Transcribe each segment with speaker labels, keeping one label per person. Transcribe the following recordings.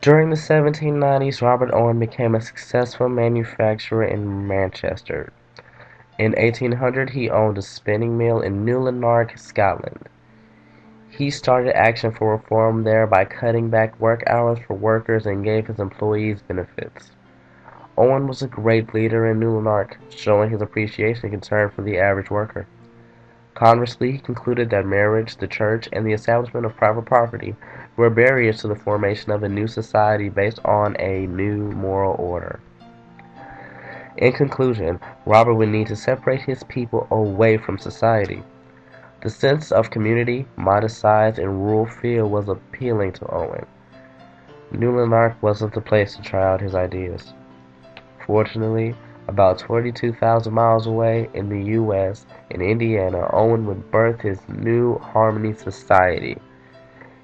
Speaker 1: During the 1790s, Robert Owen became a successful manufacturer in Manchester. In 1800, he owned a spinning mill in Newlanark, Scotland. He started action for reform there by cutting back work hours for workers and gave his employees benefits. Owen was a great leader in Newlanark, showing his appreciation and concern for the average worker. Conversely, he concluded that marriage, the church, and the establishment of private property were barriers to the formation of a new society based on a new moral order. In conclusion, Robert would need to separate his people away from society. The sense of community, modest size, and rural feel was appealing to Owen. Newlanark wasn't the place to try out his ideas. Fortunately, about 22,000 miles away in the U.S., in Indiana, Owen would birth his New Harmony Society.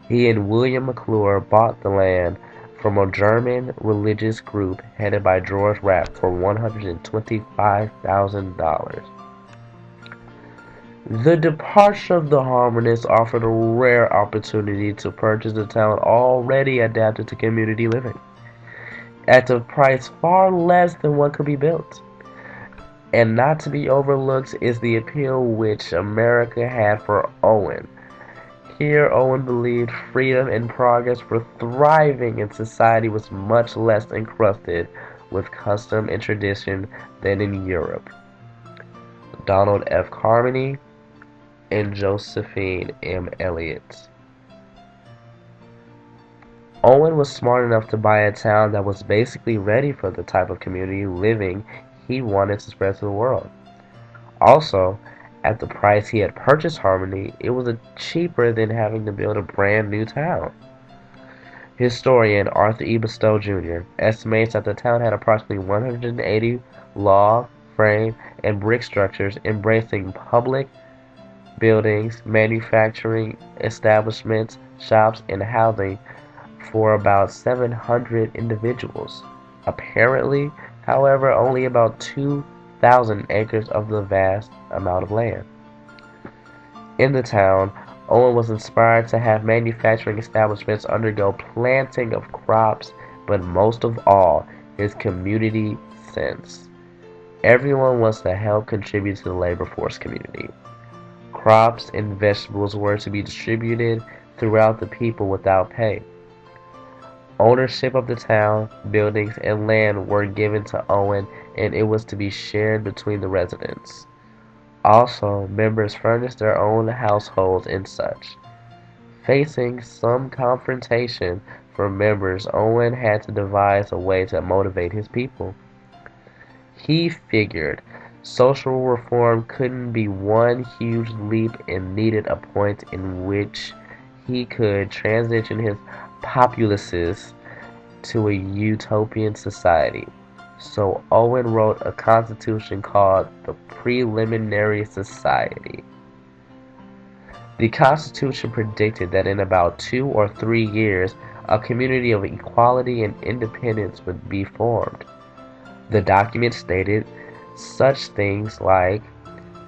Speaker 1: He and William McClure bought the land from a German religious group headed by George Rapp for $125,000. The departure of the Harmonists offered a rare opportunity to purchase a town already adapted to community living, at a price far less than what could be built. And not to be overlooked is the appeal which America had for Owen. Here Owen believed freedom and progress were thriving and society was much less encrusted with custom and tradition than in Europe. Donald F. Carmody and Josephine M. Elliott. Owen was smart enough to buy a town that was basically ready for the type of community living he wanted to spread to the world. Also, at the price he had purchased Harmony, it was cheaper than having to build a brand new town. Historian Arthur E. Bastow, Jr. estimates that the town had approximately 180 log, frame, and brick structures embracing public buildings, manufacturing establishments, shops, and housing for about 700 individuals. Apparently, however, only about 2,000 acres of the vast amount of land. In the town, Owen was inspired to have manufacturing establishments undergo planting of crops, but most of all, his community sense. Everyone was to help contribute to the labor force community. Crops and vegetables were to be distributed throughout the people without pay. Ownership of the town, buildings, and land were given to Owen, and it was to be shared between the residents. Also, members furnished their own households and such. Facing some confrontation from members, Owen had to devise a way to motivate his people. He figured social reform couldn't be one huge leap and needed a point in which he could transition his populaces to a utopian society. So Owen wrote a constitution called the Preliminary Society. The Constitution predicted that in about 2 or 3 years, a community of equality and independence would be formed. The document stated such things like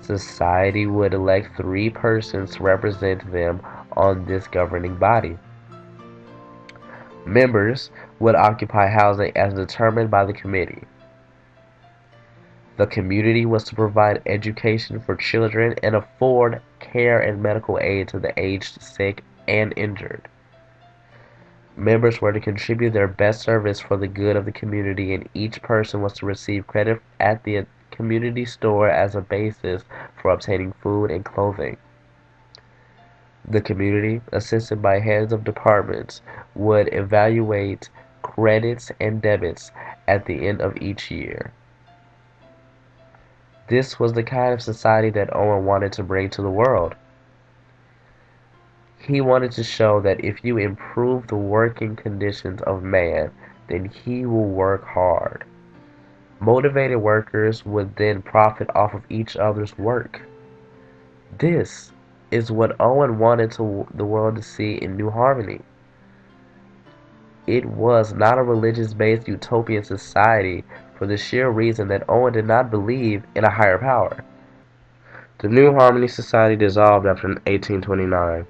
Speaker 1: society would elect 3 persons to represent them on this governing body. Members would occupy housing as determined by the committee. The community was to provide education for children and afford care and medical aid to the aged, sick, and injured. Members were to contribute their best service for the good of the community, and each person was to receive credit at the community store as a basis for obtaining food and clothing. The community, assisted by heads of departments, would evaluate credits and debits at the end of each year. This was the kind of society that Owen wanted to bring to the world. He wanted to show that if you improve the working conditions of man, then he will work hard. Motivated workers would then profit off of each other's work. This is what Owen wanted the world to see in New Harmony. It was not a religious-based utopian society for the sheer reason that Owen did not believe in a higher power. The New Harmony Society dissolved after 1829.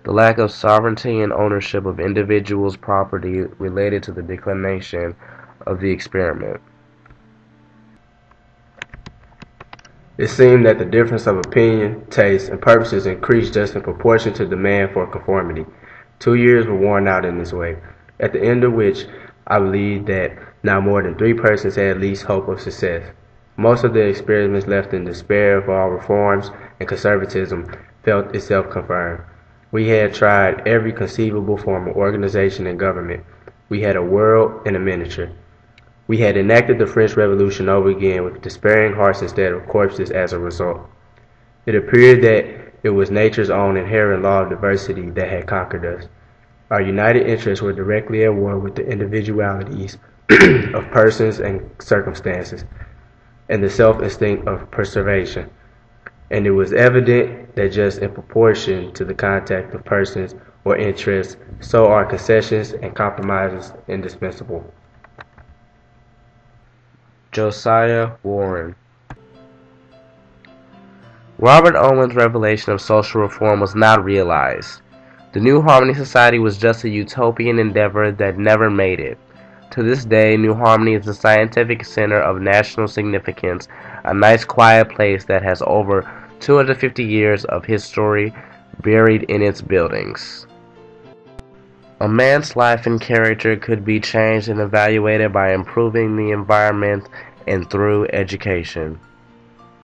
Speaker 1: The lack of sovereignty and ownership of individuals' property related to the declination of the experiment.
Speaker 2: It seemed that the difference of opinion, taste, and purposes increased just in proportion to demand for conformity. 2 years were worn out in this way, at the end of which I believed that not more than 3 persons had at least hope of success. Most of the experiments left in despair of all reforms, and conservatism felt itself confirmed. We had tried every conceivable form of organization and government. We had a world in a miniature. We had enacted the French Revolution over again with despairing hearts instead of corpses as a result. It appeared that it was nature's own inherent law of diversity that had conquered us. Our united interests were directly at war with the individualities of persons and circumstances, and the self-instinct of preservation. And it was evident that just in proportion to the contact of persons or interests, so are concessions and compromises indispensable.
Speaker 1: Josiah Warren. Robert Owen's revelation of social reform was not realized. The New Harmony Society was just a utopian endeavor that never made it. To this day, New Harmony is the scientific center of national significance, a nice quiet place that has over 250 years of history buried in its buildings. A man's life and character could be changed and evaluated by improving the environment and through education.